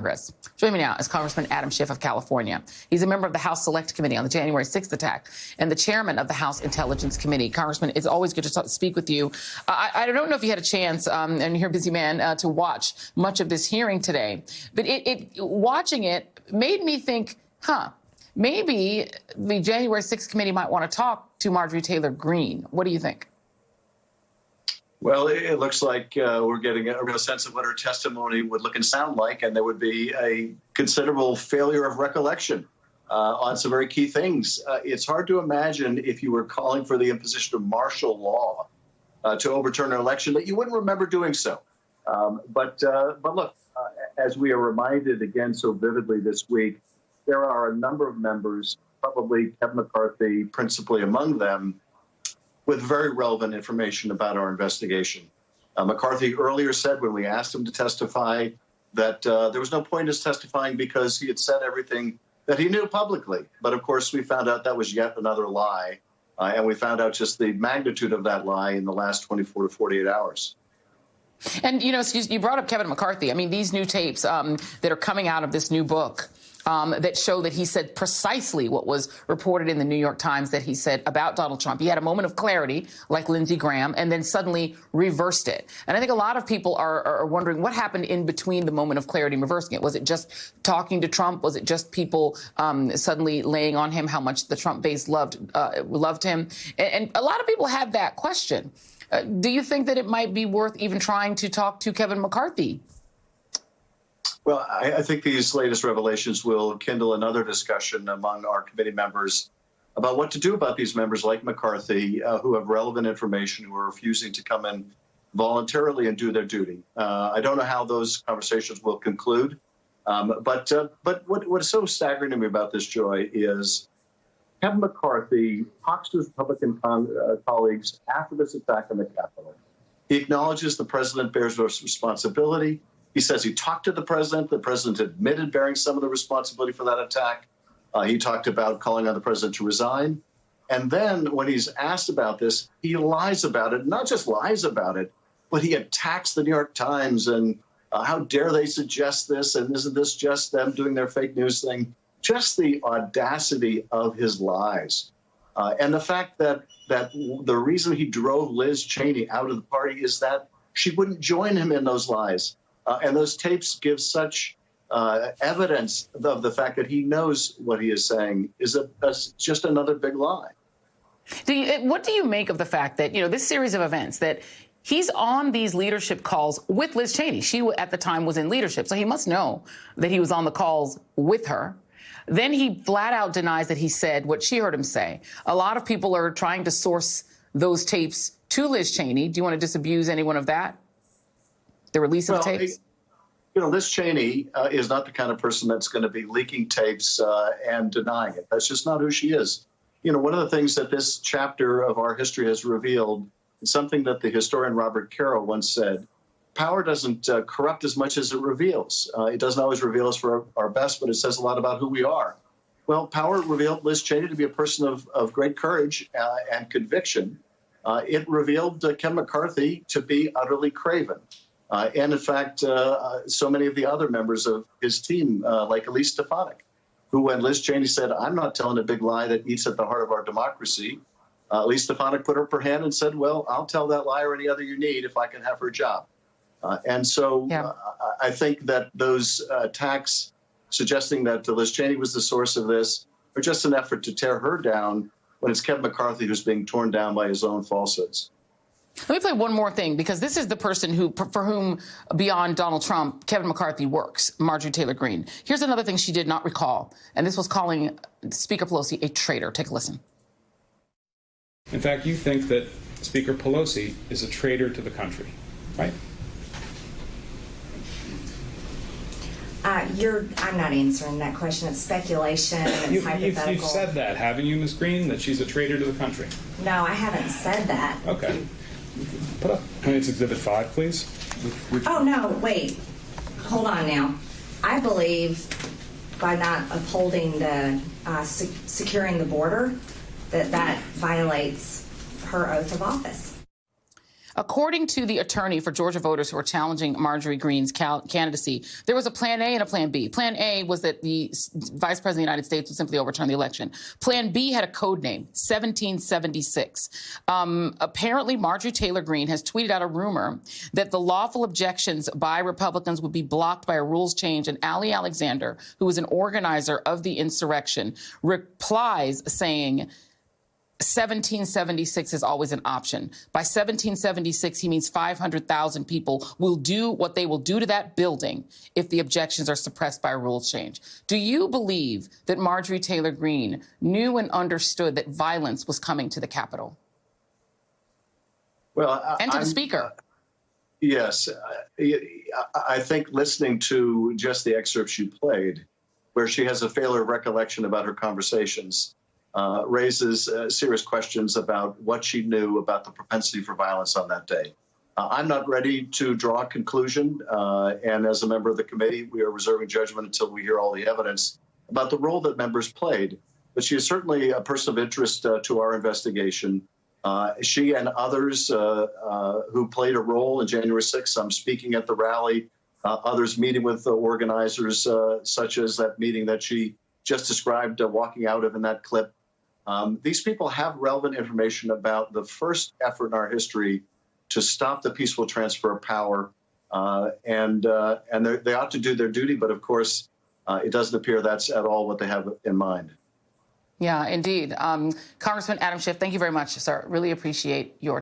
Joining me now is Congressman Adam Schiff of California. He's a member of the House Select Committee on the January 6th attack and the chairman of the House Intelligence Committee. Congressman, it's always good to speak with you. I don't know if you had a chance, and you're a busy man, to watch much of this hearing today, but watching it made me think, maybe the January 6th committee might want to talk to Marjorie Taylor Greene. What do you think? Well, it looks like we're getting a real sense of what her testimony would look and sound like, and there would be a considerable failure of recollection on some very key things. It's hard to imagine if you were calling for the imposition of martial law to overturn an election that you wouldn't remember doing so. But look, as we are reminded again so vividly this week, there are a number of members, probably Kevin McCarthy principally among them, with very relevant information about our investigation. McCarthy earlier said when we asked him to testify that there was no point in his testifying because he had said everything that he knew publicly. But of course, we found out that was yet another lie. And we found out just the magnitude of that lie in the last 24 to 48 hours. And, you know, you brought up Kevin McCarthy. I mean, these new tapes that are coming out of this new book that show that he said precisely what was reported in the New York Times that he said about Donald Trump. He had a moment of clarity, like Lindsey Graham, and then suddenly reversed it. And I think a lot of people are wondering what happened in between the moment of clarity and reversing it. Was it just talking to Trump? Was it just people suddenly laying on him how much the Trump base loved him? And a lot of people have that question. Do you think that it might be worth even trying to talk to Kevin McCarthy? Well, I think these latest revelations will kindle another discussion among our committee members about what to do about these members like McCarthy who have relevant information, who are refusing to come in voluntarily and do their duty. I don't know how those conversations will conclude. But what is so staggering to me about this, Joy, is Kevin McCarthy talks to his Republican colleagues after this attack on the Capitol. He acknowledges the president bears responsibility. He says he talked to the president. The president admitted bearing some of the responsibility for that attack. He talked about calling on the president to resign. And then when he's asked about this, he lies about it, not just lies about it, but he attacks the New York Times and how dare they suggest this? And isn't this just them doing their fake news thing? Just the audacity of his lies. And the fact that the reason he drove Liz Cheney out of the party is that she wouldn't join him in those lies. And those tapes give such evidence of the fact that he knows what he is saying is just another big lie. What do you make of the fact that, you know, this series of events that he's on these leadership calls with Liz Cheney? She, at the time, was in leadership, so he must know that he was on the calls with her. Then he flat out denies that he said what she heard him say. A lot of people are trying to source those tapes to Liz Cheney. Do you want to disabuse anyone of that? The release of the tapes? You know, Liz Cheney is not the kind of person that's going to be leaking tapes and denying it. That's just not who she is. You know, one of the things that this chapter of our history has revealed is something that the historian Robert Caro once said: power doesn't corrupt as much as it reveals. It doesn't always reveal us for our best, but it says a lot about who we are. Well, power revealed Liz Cheney to be a person of great courage and conviction. It revealed Kevin McCarthy to be utterly craven. And in fact, so many of the other members of his team, like Elise Stefanik, who, when Liz Cheney said, "I'm not telling a big lie that eats at the heart of our democracy," Elise Stefanik put up her hand and said, "Well, I'll tell that lie or any other you need if I can have her job." And so I think that those attacks suggesting that Liz Cheney was the source of this are just an effort to tear her down when it's Kevin McCarthy who's being torn down by his own falsehoods. Let me play one more thing, because this is the person for whom, beyond Donald Trump, Kevin McCarthy works, Marjorie Taylor Greene. Here's another thing she did not recall, and this was calling Speaker Pelosi a traitor. Take a listen. In fact, you think that Speaker Pelosi is a traitor to the country, right? I'm not answering that question. It's speculation. It's hypothetical. You've said that, haven't you, Ms. Greene, that she's a traitor to the country? No, I haven't said that. Okay. Put up. It's Exhibit 5, please. Oh, no, wait. Hold on now. I believe by not upholding the securing the border, that violates her oath of office. According to the attorney for Georgia voters who are challenging Marjorie Greene's candidacy, there was a plan A and a plan B. Plan A was that the vice president of the United States would simply overturn the election. Plan B had a code name, 1776. Apparently, Marjorie Taylor Greene has tweeted out a rumor that the lawful objections by Republicans would be blocked by a rules change, and Ali Alexander, who was an organizer of the insurrection, replies saying, 1776 is always an option. By 1776, he means 500,000 people will do what they will do to that building if the objections are suppressed by a rules change. Do you believe that Marjorie Taylor Greene knew and understood that violence was coming to the Capitol? Well, and to the Speaker. Yes. I think listening to just the excerpts you played, where she has a failure of recollection about her conversations, raises serious questions about what she knew about the propensity for violence on that day. I'm not ready to draw a conclusion, and as a member of the committee, we are reserving judgment until we hear all the evidence about the role that members played. But she is certainly a person of interest to our investigation. She and others who played a role in January 6th, some speaking at the rally, others meeting with the organizers, such as that meeting that she just described walking out of in that clip. These people have relevant information about the first effort in our history to stop the peaceful transfer of power, and they ought to do their duty. But of course, it doesn't appear that's at all what they have in mind. Yeah, indeed. Congressman Adam Schiff, thank you very much, sir. Really appreciate your